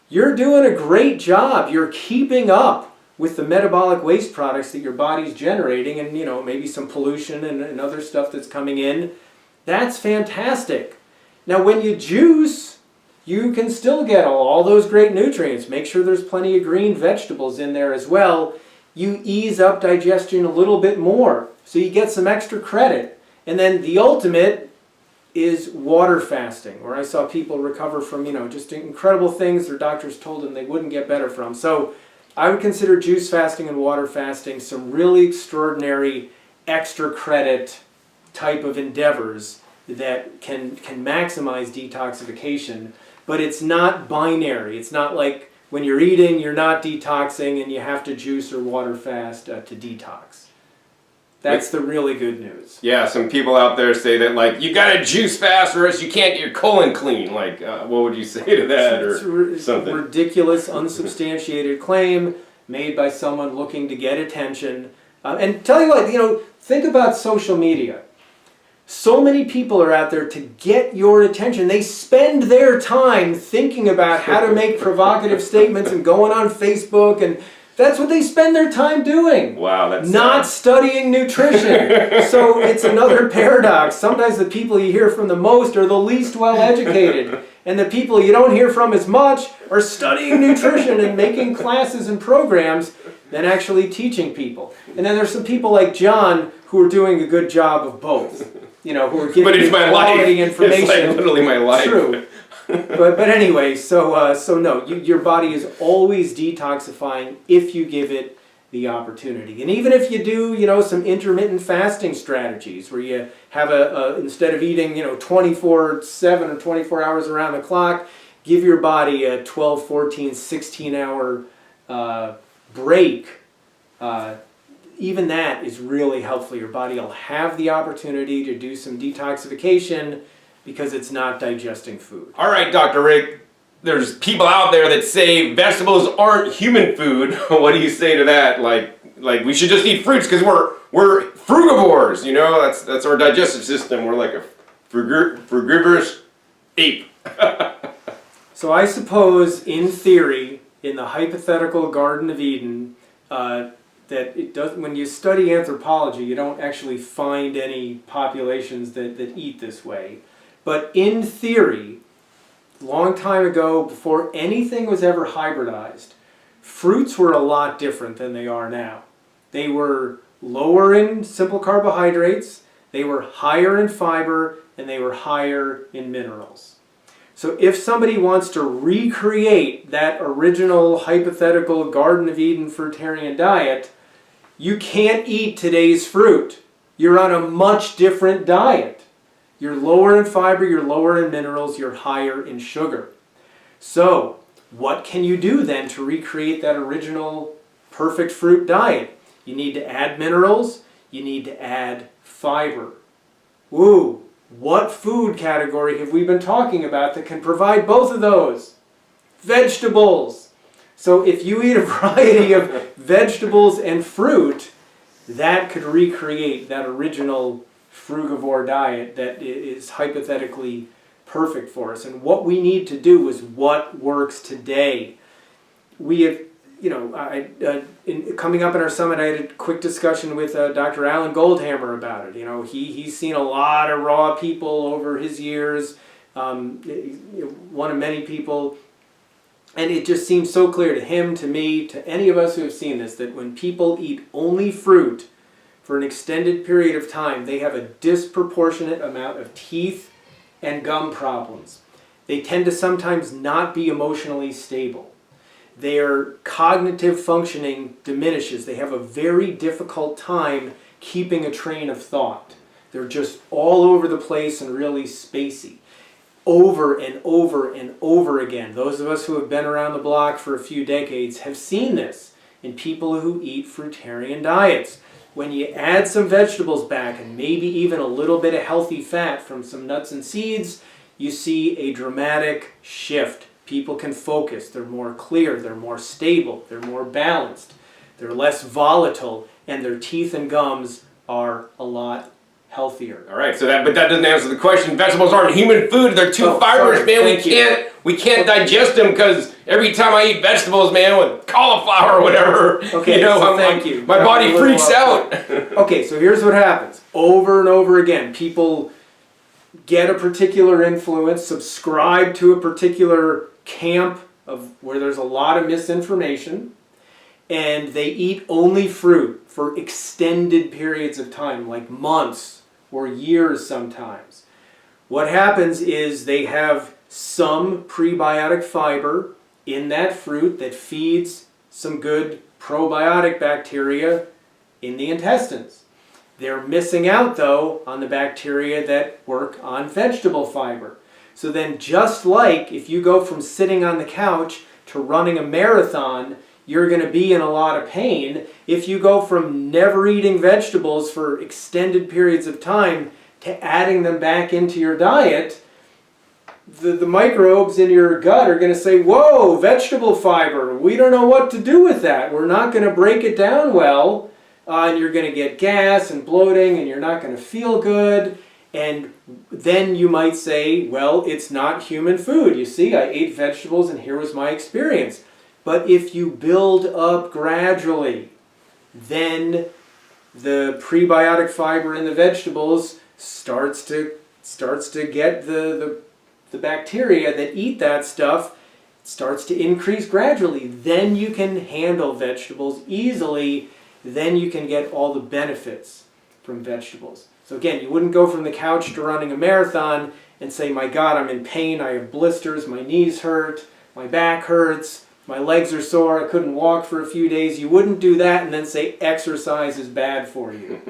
you're doing a great job. You're keeping up with the metabolic waste products that your body's generating, and maybe some pollution and other stuff that's coming in. That's fantastic. Now when you juice, you can still get all those great nutrients. Make sure there's plenty of green vegetables in there as well. You ease up digestion a little bit more, so you get some extra credit. And then the ultimate is water fasting, where I saw people recover from just incredible things their doctors told them they wouldn't get better from. So I would consider juice fasting and water fasting some really extraordinary extra credit type of endeavors that can maximize detoxification, but it's not binary. It's not like when you're eating, you're not detoxing and you have to juice or water fast to detox. That's the really good news. Yeah, some people out there say that you gotta juice fast or else you can't get your colon clean. What would you say to that or something? It's a ridiculous, unsubstantiated claim made by someone looking to get attention. And tell you what, think about social media. So many people are out there to get your attention. They spend their time thinking about how to make provocative statements and going on Facebook, and that's what they spend their time doing. Wow, that's not studying nutrition. So it's another paradox. Sometimes the people you hear from the most are the least well educated, and the people you don't hear from as much are studying nutrition and making classes and programs than actually teaching people. And then there's some people like John who are doing a good job of both. Who are giving you quality information. It's like literally my life. True. But anyway, so no, your body is always detoxifying if you give it the opportunity. And even if you do, some intermittent fasting strategies where you have instead of eating, 24/7 or 24 hours around the clock, give your body a 12, 14, 16-hour break. Even that is really helpful. Your body will have the opportunity to do some detoxification because it's not digesting food. All right, Dr. Rick, there's people out there that say vegetables aren't human food. What do you say to that? Like we should just eat fruits because we're frugivores, that's our digestive system. We're like a frugivorous ape. So I suppose, in theory, in the hypothetical Garden of Eden, that it does. When you study anthropology, you don't actually find any populations that eat this way. But in theory, long time ago, before anything was ever hybridized, fruits were a lot different than they are now. They were lower in simple carbohydrates, they were higher in fiber, and they were higher in minerals. So if somebody wants to recreate that original hypothetical Garden of Eden fruitarian diet, you can't eat today's fruit. You're on a much different diet. You're lower in fiber, you're lower in minerals, you're higher in sugar. So, what can you do then to recreate that original perfect fruit diet. You need to add minerals, you need to add fiber. Woo! What food category have we been talking about that can provide both of those? Vegetables. So if you eat a variety of vegetables and fruit, that could recreate that original frugivore diet that is hypothetically perfect for us. And what we need to do is what works today. We have, coming up in our summit, I had a quick discussion with Dr. Alan Goldhammer about it. He's seen a lot of raw people over his years, one of many people. And it just seems so clear to him, to me, to any of us who have seen this, that when people eat only fruit for an extended period of time, they have a disproportionate amount of teeth and gum problems. They tend to sometimes not be emotionally stable. Their cognitive functioning diminishes. They have a very difficult time keeping a train of thought. They're just all over the place and really spacey. Over and over and over again. Those of us who have been around the block for a few decades have seen this in people who eat fruitarian diets. When you add some vegetables back and maybe even a little bit of healthy fat from some nuts and seeds, you see a dramatic shift. People can focus. They're more clear. They're more stable. They're more balanced. They're less volatile. And their teeth and gums are a lot healthier. All right, but that doesn't answer the question. Vegetables aren't human food. They're too fibrous, sorry. man. We can't digest them because every time I eat vegetables, man, with cauliflower or whatever, okay, thank you. My body freaks out. Okay, so here's what happens. Over and over again, people get a particular influence, subscribe to a particular camp of where there's a lot of misinformation, and they eat only fruit for extended periods of time, like months or years sometimes. What happens is they have some prebiotic fiber in that fruit that feeds some good probiotic bacteria in the intestines. They're missing out, though, on the bacteria that work on vegetable fiber. So then, just like if you go from sitting on the couch to running a marathon, you're going to be in a lot of pain. If you go from never eating vegetables for extended periods of time to adding them back into your diet, the microbes in your gut are going to say, whoa, vegetable fiber, we don't know what to do with that. We're not going to break it down well, and you're going to get gas and bloating, and you're not going to feel good. And then you might say, well, it's not human food. You see, I ate vegetables, and here was my experience. But if you build up gradually, then the prebiotic fiber in the vegetables starts to get the bacteria that eat that stuff, starts to increase gradually. Then you can handle vegetables easily. Then you can get all the benefits from vegetables. So again, you wouldn't go from the couch to running a marathon and say, my God, I'm in pain, I have blisters, my knees hurt, my back hurts, my legs are sore, I couldn't walk for a few days. You wouldn't do that and then say exercise is bad for you.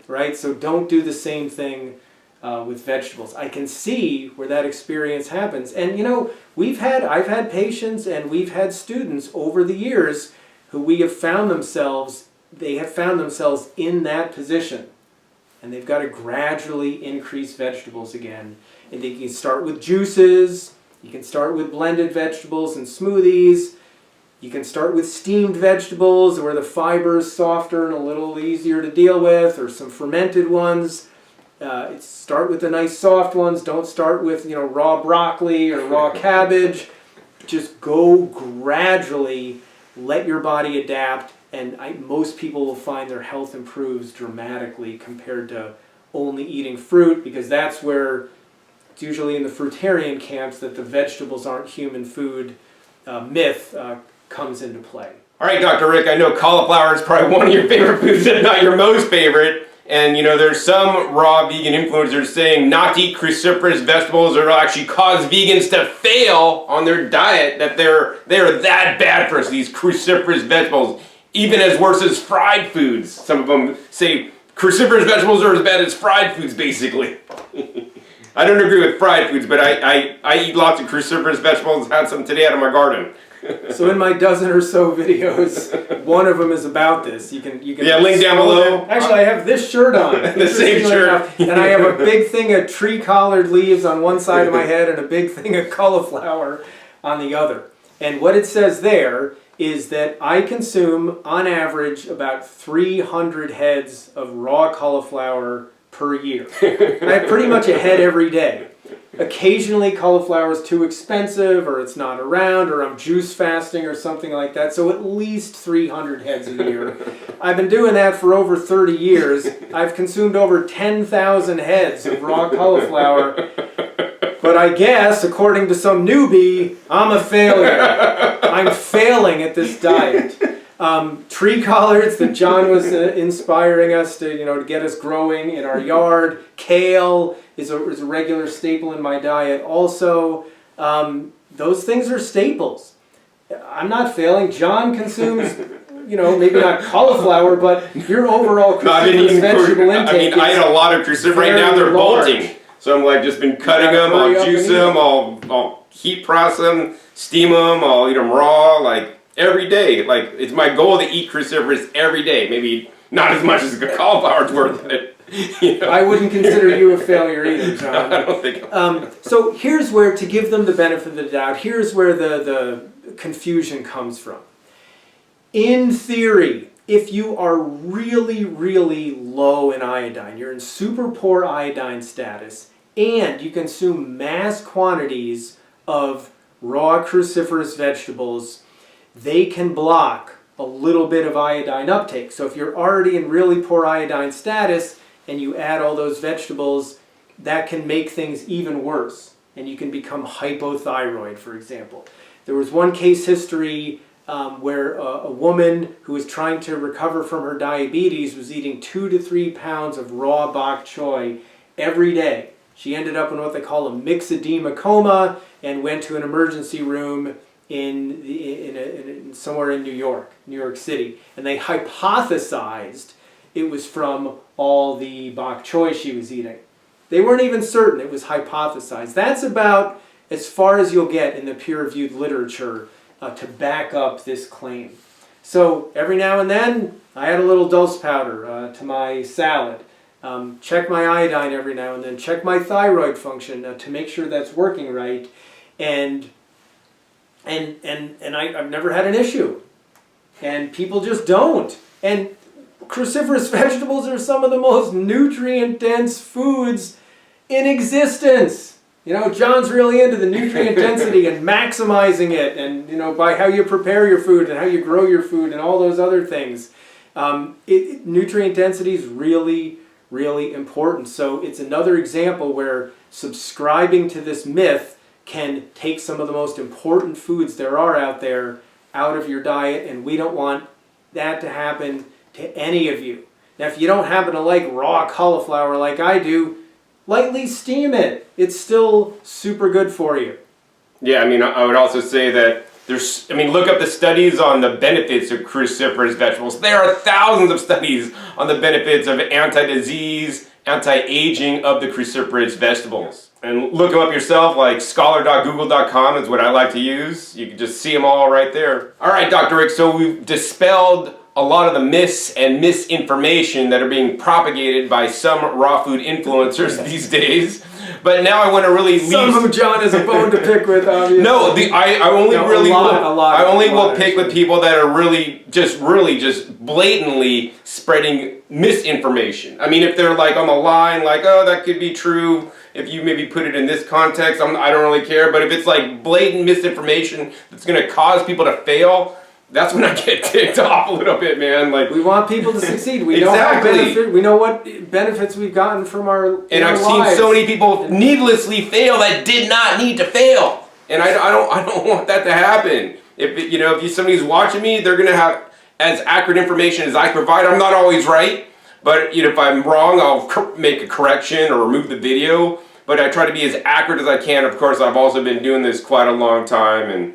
Right? So don't do the same thing with vegetables. I can see where that experience happens. And I've had patients and we've had students over the years who they have found themselves in that position. And they've got to gradually increase vegetables again. And they can start with juices. You can start with blended vegetables and smoothies. You can start with steamed vegetables where the fiber is softer and a little easier to deal with, or some fermented ones. Start with the nice soft ones. Don't start with raw broccoli or raw cabbage. Just go gradually. Let your body adapt. And most people will find their health improves dramatically compared to only eating fruit, because that's where it's usually in the fruitarian camps that the vegetables aren't human food myth comes into play. All right, Dr. Rick, I know cauliflower is probably one of your favorite foods, if not your most favorite. And there's some raw vegan influencers saying not to eat cruciferous vegetables, or it'll actually cause vegans to fail on their diet, that they're that bad for us, these cruciferous vegetables. Even as worse as fried foods. Some of them say cruciferous vegetables are as bad as fried foods, basically. I don't agree with fried foods, but I eat lots of cruciferous vegetables. Had some today out of my garden. So in my dozen or so videos, one of them is about this. You can link down below. Actually, I have this shirt on. The same shirt. And I have a big thing of tree-collared leaves on one side of my head and a big thing of cauliflower on the other. And what it says there is that I consume, on average, about 300 heads of raw cauliflower per year. I have pretty much a head every day. Occasionally cauliflower is too expensive, or it's not around, or I'm juice fasting or something like that, so at least 300 heads a year. I've been doing that for over 30 years. I've consumed over 10,000 heads of raw cauliflower, but I guess, according to some newbie, I'm a failure. I'm failing at this diet. Tree collards that John was inspiring us to get us growing in our yard. Kale is a regular staple in my diet. Also, those things are staples. I'm not failing. John consumes, maybe not cauliflower, but your overall cruciferous vegetable intake. I eat a lot of cruciferous. Right now they're bolting. So I'm like just been cutting them. I'll juice them. I'll heat process them, steam them. I'll eat them raw. Like every day. Like it's my goal to eat cruciferous every day. Maybe not as much as the cauliflower's worth it. I wouldn't consider you a failure either, John. I don't think. So here's where, to give them the benefit of the doubt, here's where the confusion comes from. In theory, if you are really, really low in iodine, you're in super poor iodine status, and you consume mass quantities of raw cruciferous vegetables, they can block a little bit of iodine uptake. So if you're already in really poor iodine status and you add all those vegetables, that can make things even worse. And you can become hypothyroid, for example. There was one case history where a woman who was trying to recover from her diabetes was eating 2 to 3 pounds of raw bok choy every day. She ended up in what they call a myxedema coma and went to an emergency room in somewhere in New York City. And they hypothesized it was from all the bok choy she was eating. They weren't even certain, it was hypothesized. That's about as far as you'll get in the peer-reviewed literature to back up this claim. So every now and then, I add a little dose powder to my salad. Check my iodine every now and then. Check my thyroid function to make sure that's working right. And I've never had an issue. And people just don't. And cruciferous vegetables are some of the most nutrient-dense foods in existence. John's really into the nutrient density and maximizing it, and by how you prepare your food and how you grow your food and all those other things. Nutrient density is really, really important. So it's another example where subscribing to this myth can take some of the most important foods there are out there out of your diet, and we don't want that to happen to any of you. Now, if you don't happen to like raw cauliflower like I do, lightly steam it. It's still super good for you. Yeah, I would also say that look up the studies on the benefits of cruciferous vegetables. There are thousands of studies on the benefits of anti-disease, anti-aging of the cruciferous vegetables. And look them up yourself, like scholar.google.com is what I like to use. You can just see them all right there. All right, Dr. Rick, so we've dispelled a lot of the myths and misinformation that are being propagated by some raw food influencers these days. But now I want to really leave. Some of them John has a bone to pick with, obviously. No, I only will pick with people that are really just blatantly spreading misinformation. If they're like on the line, like, oh, that could be true if you maybe put it in this context, I don't really care. But if it's like blatant misinformation that's going to cause people to fail, that's when I get ticked off a little bit, man. Like, we want people to succeed. We exactly. know what benefits we've gotten from our and I've lives. seen so many people needlessly fail that did not need to fail, and I don't want that to happen. If somebody's watching me, they're gonna have as accurate information as I provide. I'm not always right, but if I'm wrong, I'll make a correction or remove the video. But I try to be as accurate as I can. Of course, I've also been doing this quite a long time, and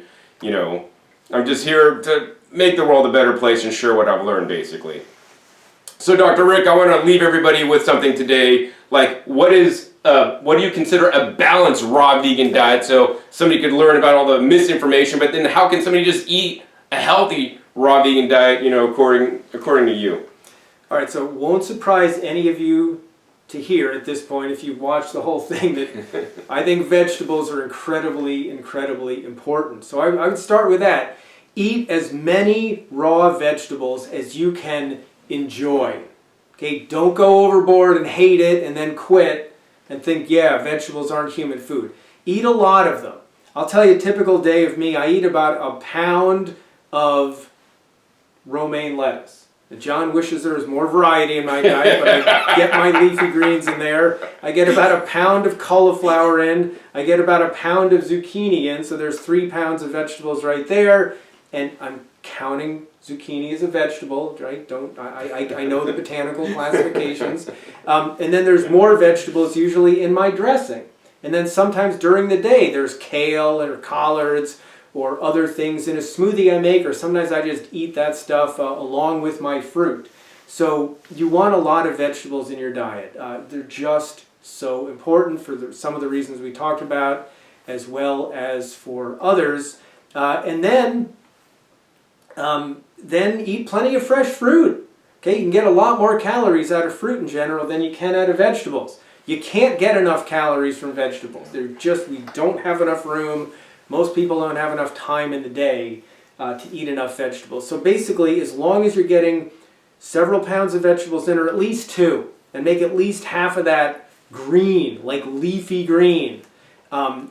I'm just here to make the world a better place and share what I've learned, basically. So, Dr. Rick, I want to leave everybody with something today. Like, what is what do you consider a balanced raw vegan diet? So somebody could learn about all the misinformation, but then how can somebody just eat a healthy raw vegan diet, according to you? All right, so it won't surprise any of you to hear at this point, if you've watched the whole thing, that I think vegetables are incredibly, incredibly important. So I would start with that. Eat as many raw vegetables as you can enjoy. Okay, don't go overboard and hate it and then quit and think, yeah, vegetables aren't human food. Eat a lot of them. I'll tell you a typical day of me, I eat about a pound of romaine lettuce. John wishes there was more variety in my diet, but I get my leafy greens in there. I get about a pound of cauliflower in. I get about a pound of zucchini in, so there's 3 pounds of vegetables right there. And I'm counting zucchini as a vegetable, right? I know the botanical classifications. And then there's more vegetables usually in my dressing. And then sometimes during the day there's kale or collards or other things in a smoothie I make, or sometimes I just eat that stuff along with my fruit. So you want a lot of vegetables in your diet. They're just so important for some of the reasons we talked about, as well as for others. And then eat plenty of fresh fruit. Okay, you can get a lot more calories out of fruit in general than you can out of vegetables. You can't get enough calories from vegetables. We don't have enough room. Most people don't have enough time in the day to eat enough vegetables. So basically, as long as you're getting several pounds of vegetables in, or at least 2, and make at least half of that green, like leafy green,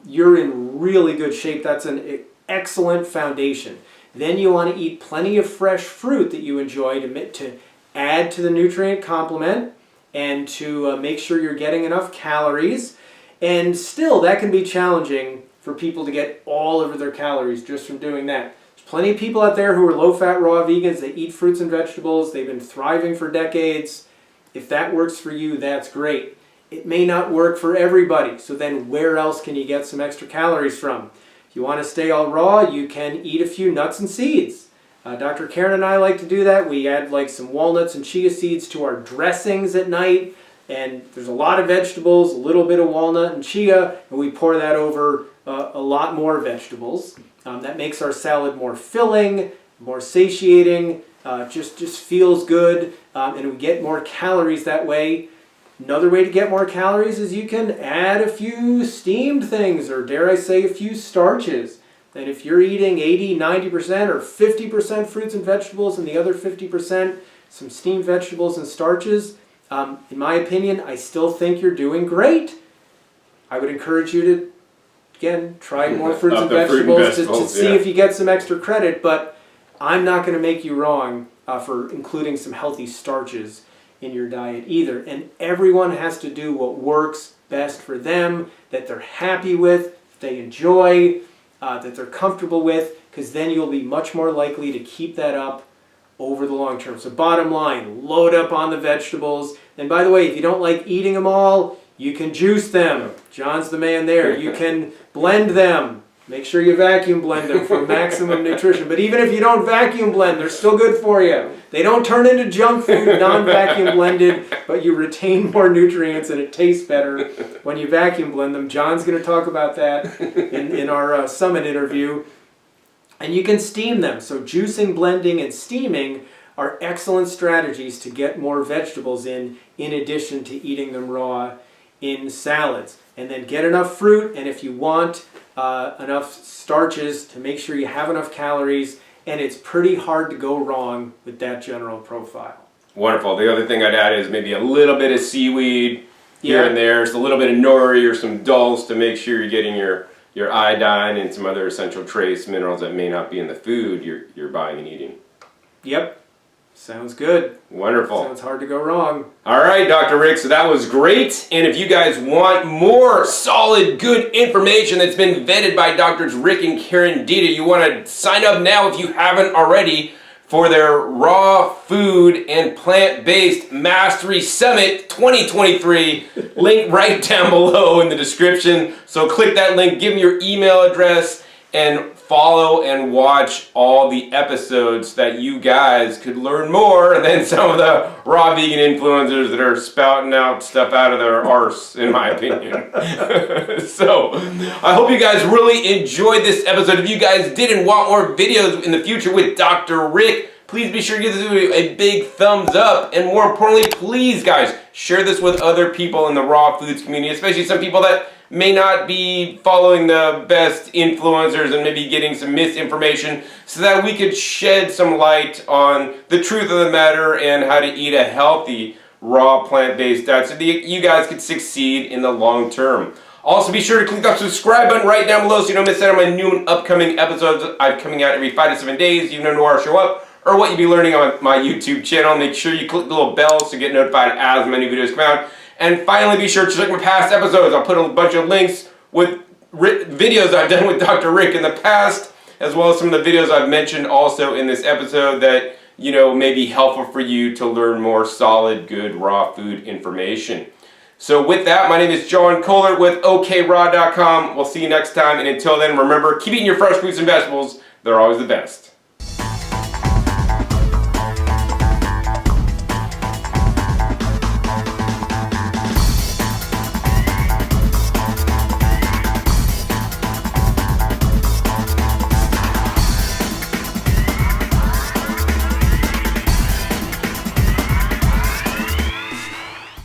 you're in really good shape. That's an excellent foundation. Then you want to eat plenty of fresh fruit that you enjoy to add to the nutrient complement and to make sure you're getting enough calories. And still, that can be challenging for people to get all of their calories just from doing that. There's plenty of people out there who are low-fat raw vegans. They eat fruits and vegetables. They've been thriving for decades. If that works for you, that's great. It may not work for everybody. So then where else can you get some extra calories from? If you want to stay all raw, you can eat a few nuts and seeds. Dr. Karen and I like to do that. We add like some walnuts and chia seeds to our dressings at night. And there's a lot of vegetables, a little bit of walnut and chia, and we pour that over a lot more vegetables. That makes our salad more filling, more satiating, just feels good, and we get more calories that way. Another way to get more calories is you can add a few steamed things, or dare I say a few starches. And if you're eating 80, 90% or 50% fruits and vegetables and the other 50% some steamed vegetables and starches, in my opinion, I still think you're doing great. I would encourage you to, again, try more fruits and vegetables to see if you get some extra credit, but I'm not going to make you wrong for including some healthy starches in your diet either. And everyone has to do what works best for them, that they're happy with, they enjoy, that they're comfortable with, because then you'll be much more likely to keep that up over the long term. So bottom line, load up on the vegetables. And by the way, if you don't like eating them all, you can juice them. John's the man there. You can blend them. Make sure you vacuum blend them for maximum nutrition. But even if you don't vacuum blend, they're still good for you. They don't turn into junk food non-vacuum blended, but you retain more nutrients and it tastes better when you vacuum blend them. John's going to talk about that in our summit interview. And you can steam them. So juicing, blending, and steaming are excellent strategies to get more vegetables in addition to eating them raw in salads. And then get enough fruit, and if you want, enough starches to make sure you have enough calories, and it's pretty hard to go wrong with that general profile. Wonderful. The other thing I'd add is maybe a little bit of seaweed here and there, just a little bit of nori or some dulse to make sure you're getting your iodine and some other essential trace minerals that may not be in the food you're buying and eating. Yep. Sounds good. Wonderful. Sounds hard to go wrong. All right, Dr. Rick, so that was great. And if you guys want more solid, good information that's been vetted by Drs. Rick and Karen Dita, you want to sign up now if you haven't already for their Raw Food and Plant-Based Mastery Summit 2023. Link right down below in the description. So click that link, give me your email address, and follow and watch all the episodes that you guys could learn more than some of the raw vegan influencers that are spouting out stuff out of their arse, in my opinion. So, I hope you guys really enjoyed this episode. If you guys did and want more videos in the future with Dr. Rick, please be sure to give this video a big thumbs up. And more importantly, please, guys, share this with other people in the raw foods community, especially some people that may not be following the best influencers and maybe getting some misinformation, so that we could shed some light on the truth of the matter and how to eat a healthy, raw, plant-based diet so that you guys could succeed in the long term. Also, be sure to click that subscribe button right down below so you don't miss out on my new and upcoming episodes. I'm coming out every 5 to 7 days. You know where I show up or what you'll be learning on my YouTube channel. Make sure you click the little bell so you get notified as my new videos come out. And finally, be sure to check my past episodes. I'll put a bunch of links with videos I've done with Dr. Rick in the past, as well as some of the videos I've mentioned also in this episode that, you know, may be helpful for you to learn more solid, good, raw food information. So with that, my name is John Kohler with OKRaw.com. We'll see you next time. And until then, remember, keep eating your fresh fruits and vegetables. They're always the best.